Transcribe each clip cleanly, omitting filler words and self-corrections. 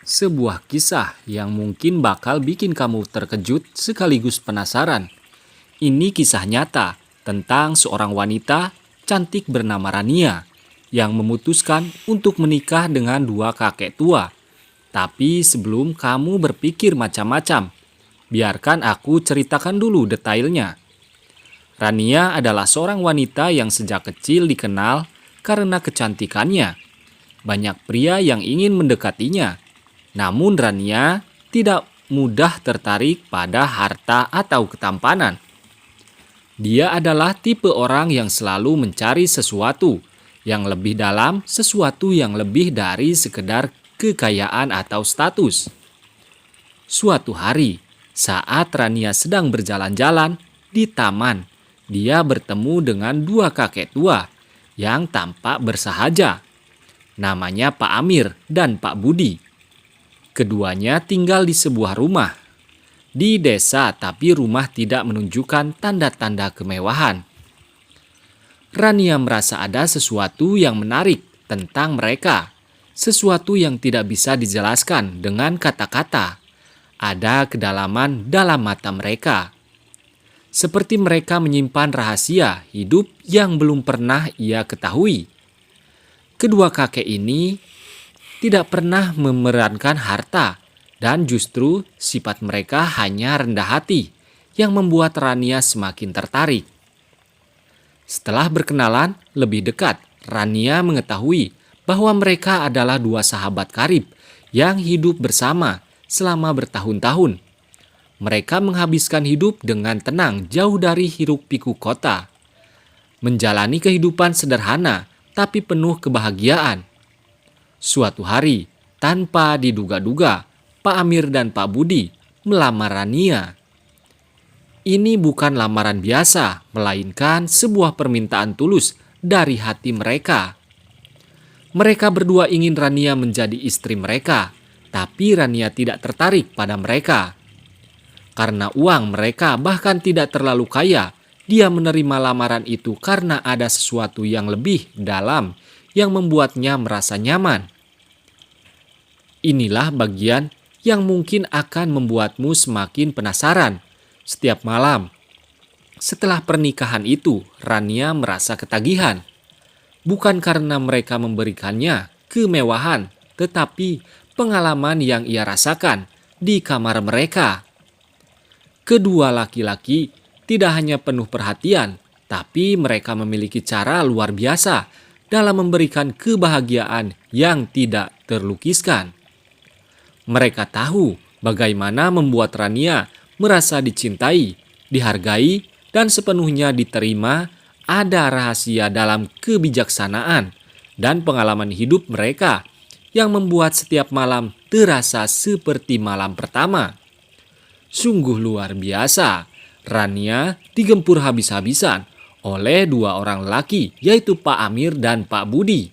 Sebuah kisah yang mungkin bakal bikin kamu terkejut sekaligus penasaran. Ini kisah nyata tentang seorang wanita cantik bernama Rania yang memutuskan untuk menikah dengan dua kakek tua. Tapi sebelum kamu berpikir macam-macam, biarkan aku ceritakan dulu detailnya. Rania adalah seorang wanita yang sejak kecil dikenal karena kecantikannya. Banyak pria yang ingin mendekatinya. Namun Rania tidak mudah tertarik pada harta atau ketampanan. Dia adalah tipe orang yang selalu mencari sesuatu yang lebih dalam, sesuatu yang lebih dari sekedar kekayaan atau status. Suatu hari, saat Rania sedang berjalan-jalan di taman, dia bertemu dengan dua kakek tua yang tampak bersahaja. Namanya Pak Amir dan Pak Budi. Keduanya tinggal di sebuah rumah di desa, tapi rumah tidak menunjukkan tanda-tanda kemewahan. Rania merasa ada sesuatu yang menarik tentang mereka, sesuatu yang tidak bisa dijelaskan dengan kata-kata. Ada kedalaman dalam mata mereka, seperti mereka menyimpan rahasia hidup yang belum pernah ia ketahui. Kedua kakek ini tidak pernah memerankan harta, dan justru sifat mereka hanya rendah hati yang membuat Rania semakin tertarik. Setelah berkenalan lebih dekat, Rania mengetahui bahwa mereka adalah dua sahabat karib yang hidup bersama selama bertahun-tahun. Mereka menghabiskan hidup dengan tenang jauh dari hiruk-pikuk kota, menjalani kehidupan sederhana tapi penuh kebahagiaan. Suatu hari, tanpa diduga-duga, Pak Amir dan Pak Budi melamar Rania. Ini bukan lamaran biasa, melainkan sebuah permintaan tulus dari hati mereka. Mereka berdua ingin Rania menjadi istri mereka, tapi Rania tidak tertarik pada mereka. Karena uang mereka bahkan tidak terlalu kaya, dia menerima lamaran itu karena ada sesuatu yang lebih dalam yang membuatnya merasa nyaman. Inilah bagian yang mungkin akan membuatmu semakin penasaran. Setiap malam setelah pernikahan itu, Rania merasa ketagihan. Bukan karena mereka memberikannya kemewahan, tetapi pengalaman yang ia rasakan di kamar mereka. Kedua laki-laki tidak hanya penuh perhatian, tapi mereka memiliki cara luar biasa dalam memberikan kebahagiaan yang tidak terlukiskan. Mereka tahu bagaimana membuat Rania merasa dicintai, dihargai, dan sepenuhnya diterima. Ada rahasia dalam kebijaksanaan dan pengalaman hidup mereka yang membuat setiap malam terasa seperti malam pertama. Sungguh luar biasa, Rania digempur habis-habisan oleh dua orang lelaki, yaitu Pak Amir dan Pak Budi.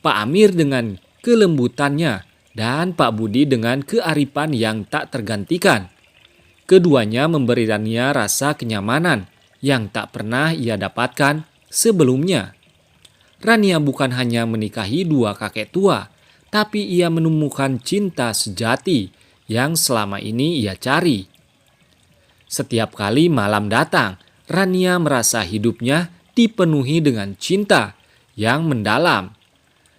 Pak Amir dengan kelembutannya dan Pak Budi dengan kearifan yang tak tergantikan. Keduanya memberi Rania rasa kenyamanan yang tak pernah ia dapatkan sebelumnya. Rania bukan hanya menikahi dua kakek tua, tapi ia menemukan cinta sejati yang selama ini ia cari. Setiap kali malam datang, Rania merasa hidupnya dipenuhi dengan cinta yang mendalam.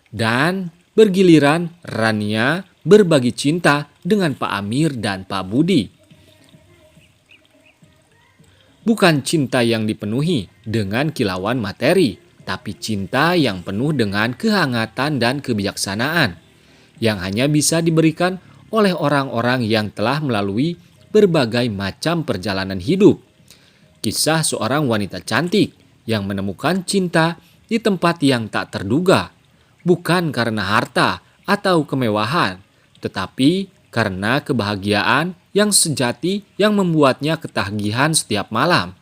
Dan bergiliran Rania berbagi cinta dengan Pak Amir dan Pak Budi. Bukan cinta yang dipenuhi dengan kilauan materi, tapi cinta yang penuh dengan kehangatan dan kebijaksanaan, yang hanya bisa diberikan oleh orang-orang yang telah melalui berbagai macam perjalanan hidup. Kisah seorang wanita cantik yang menemukan cinta di tempat yang tak terduga, bukan karena harta atau kemewahan, tetapi karena kebahagiaan yang sejati yang membuatnya ketagihan setiap malam.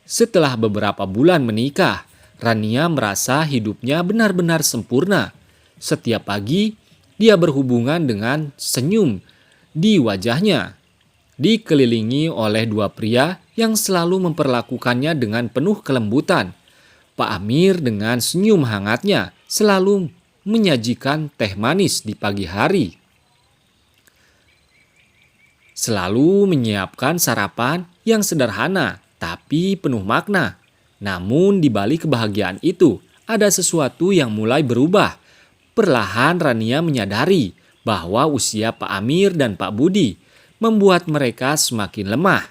Setelah beberapa bulan menikah, Rania merasa hidupnya benar-benar sempurna. Setiap pagi, dia berhubungan dengan senyum di wajahnya, dikelilingi oleh dua pria yang selalu memperlakukannya dengan penuh kelembutan. Pak Amir dengan senyum hangatnya selalu menyajikan teh manis di pagi hari. Selalu menyiapkan sarapan yang sederhana tapi penuh makna. Namun di balik kebahagiaan itu ada sesuatu yang mulai berubah. Perlahan Rania menyadari bahwa usia Pak Amir dan Pak Budi membuat mereka semakin lemah.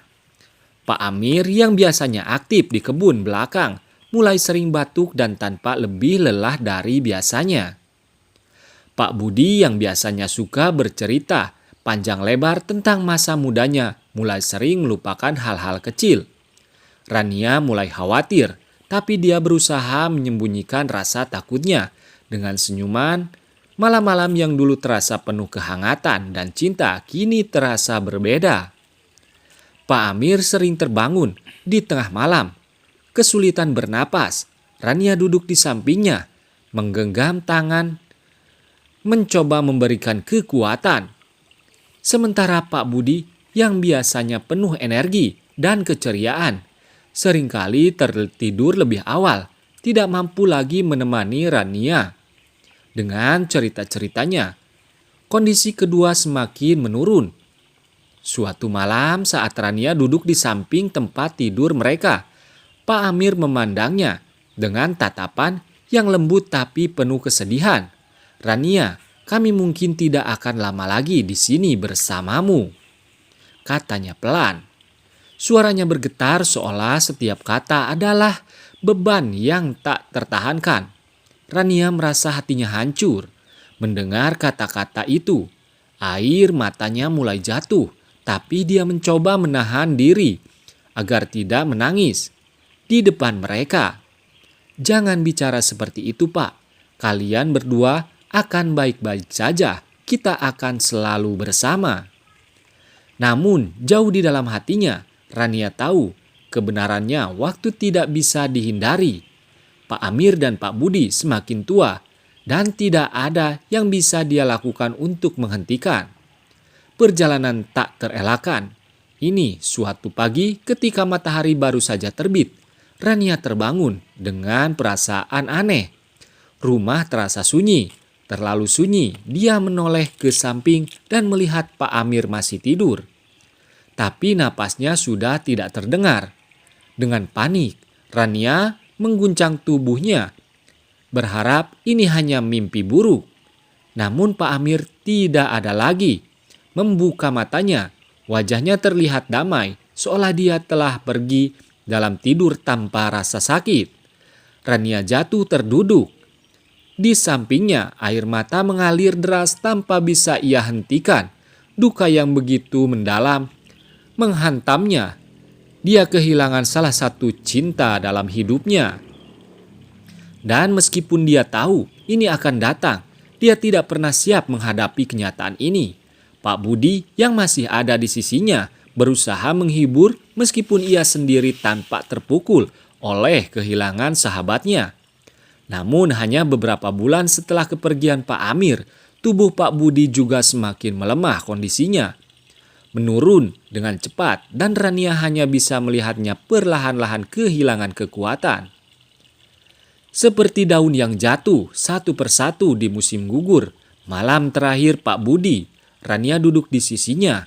Pak Amir yang biasanya aktif di kebun belakang mulai sering batuk dan tampak lebih lelah dari biasanya. Pak Budi yang biasanya suka bercerita panjang lebar tentang masa mudanya mulai sering melupakan hal-hal kecil. Rania mulai khawatir, tapi dia berusaha menyembunyikan rasa takutnya dengan senyuman. Malam-malam yang dulu terasa penuh kehangatan dan cinta kini terasa berbeda. Pak Amir sering terbangun di tengah malam, kesulitan bernapas. Rania duduk di sampingnya, menggenggam tangan, mencoba memberikan kekuatan. Sementara Pak Budi yang biasanya penuh energi dan keceriaan, seringkali tertidur lebih awal, tidak mampu lagi menemani Rania. Dengan cerita-ceritanya, kondisi kedua semakin menurun. Suatu malam saat Rania duduk di samping tempat tidur mereka, Pak Amir memandangnya dengan tatapan yang lembut tapi penuh kesedihan. "Rania, kami mungkin tidak akan lama lagi di sini bersamamu," katanya pelan. Suaranya bergetar seolah setiap kata adalah beban yang tak tertahankan. Rania merasa hatinya hancur. Mendengar kata-kata itu, air matanya mulai jatuh, tapi dia mencoba menahan diri agar tidak menangis di depan mereka. "Jangan bicara seperti itu, Pak. Kalian berdua akan baik-baik saja. Kita akan selalu bersama." Namun, jauh di dalam hatinya, Rania tahu kebenarannya waktu tidak bisa dihindari. Pak Amir dan Pak Budi semakin tua dan tidak ada yang bisa dia lakukan untuk menghentikan. Perjalanan tak terelakkan. Ini suatu pagi ketika matahari baru saja terbit, Rania terbangun dengan perasaan aneh. Rumah terasa sunyi, terlalu sunyi. Dia menoleh ke samping dan melihat Pak Amir masih tidur. Tapi napasnya sudah tidak terdengar. Dengan panik, Rania mengguncang tubuhnya, berharap ini hanya mimpi buruk. Namun Pak Amir tidak ada lagi. Membuka matanya, wajahnya terlihat damai, seolah dia telah pergi dalam tidur tanpa rasa sakit. Rania jatuh terduduk. Di sampingnya, air mata mengalir deras tanpa bisa ia hentikan. Duka yang begitu mendalam menghantamnya. Dia kehilangan salah satu cinta dalam hidupnya. Dan meskipun dia tahu ini akan datang, dia tidak pernah siap menghadapi kenyataan ini. Pak Budi yang masih ada di sisinya berusaha menghibur meskipun ia sendiri tanpa terpukul oleh kehilangan sahabatnya. Namun hanya beberapa bulan setelah kepergian Pak Amir, tubuh Pak Budi juga semakin melemah kondisinya. Menurun dengan cepat dan Rania hanya bisa melihatnya perlahan-lahan kehilangan kekuatan. Seperti daun yang jatuh satu persatu di musim gugur, malam terakhir Pak Budi, Rania duduk di sisinya,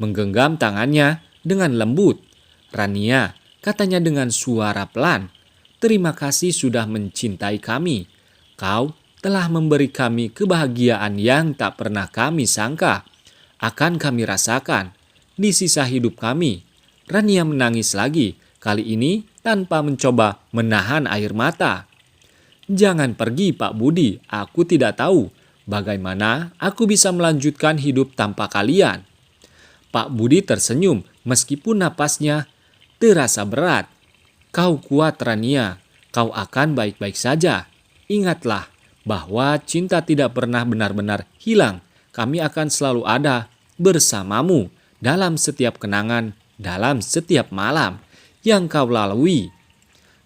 menggenggam tangannya dengan lembut. "Rania," katanya dengan suara pelan, "terima kasih sudah mencintai kami. Kau telah memberi kami kebahagiaan yang tak pernah kami sangka akan kami rasakan di sisa hidup kami." Rania menangis lagi, kali ini tanpa mencoba menahan air mata. "Jangan pergi Pak Budi, aku tidak tahu bagaimana aku bisa melanjutkan hidup tanpa kalian." Pak Budi tersenyum meskipun napasnya terasa berat. "Kau kuat Rania, kau akan baik-baik saja. Ingatlah bahwa cinta tidak pernah benar-benar hilang. Kami akan selalu ada bersamamu dalam setiap kenangan, dalam setiap malam yang kau lalui."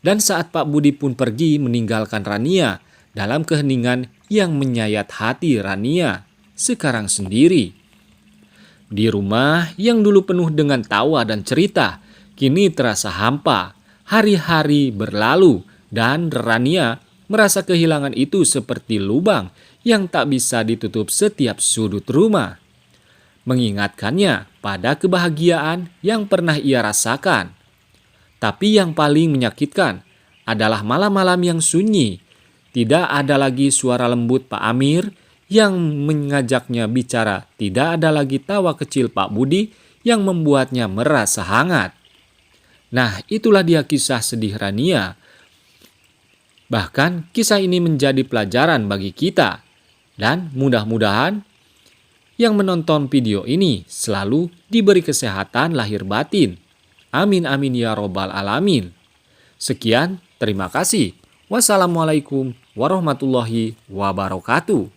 Dan saat Pak Budi pun pergi meninggalkan Rania dalam keheningan yang menyayat hati Rania sekarang sendiri. Di rumah yang dulu penuh dengan tawa dan cerita, kini terasa hampa. Hari-hari berlalu dan Rania Merasa kehilangan itu seperti lubang yang tak bisa ditutup setiap sudut rumah. Mengingatkannya pada kebahagiaan yang pernah ia rasakan. Tapi yang paling menyakitkan adalah malam-malam yang sunyi. Tidak ada lagi suara lembut Pak Amir yang mengajaknya bicara. Tidak ada lagi tawa kecil Pak Budi yang membuatnya merasa hangat. Nah, itulah dia kisah sedih Rania. Bahkan kisah ini menjadi pelajaran bagi kita. Dan mudah-mudahan yang menonton video ini selalu diberi kesehatan lahir batin. Amin amin ya robbal alamin. Sekian, terima kasih. Wassalamualaikum warahmatullahi wabarakatuh.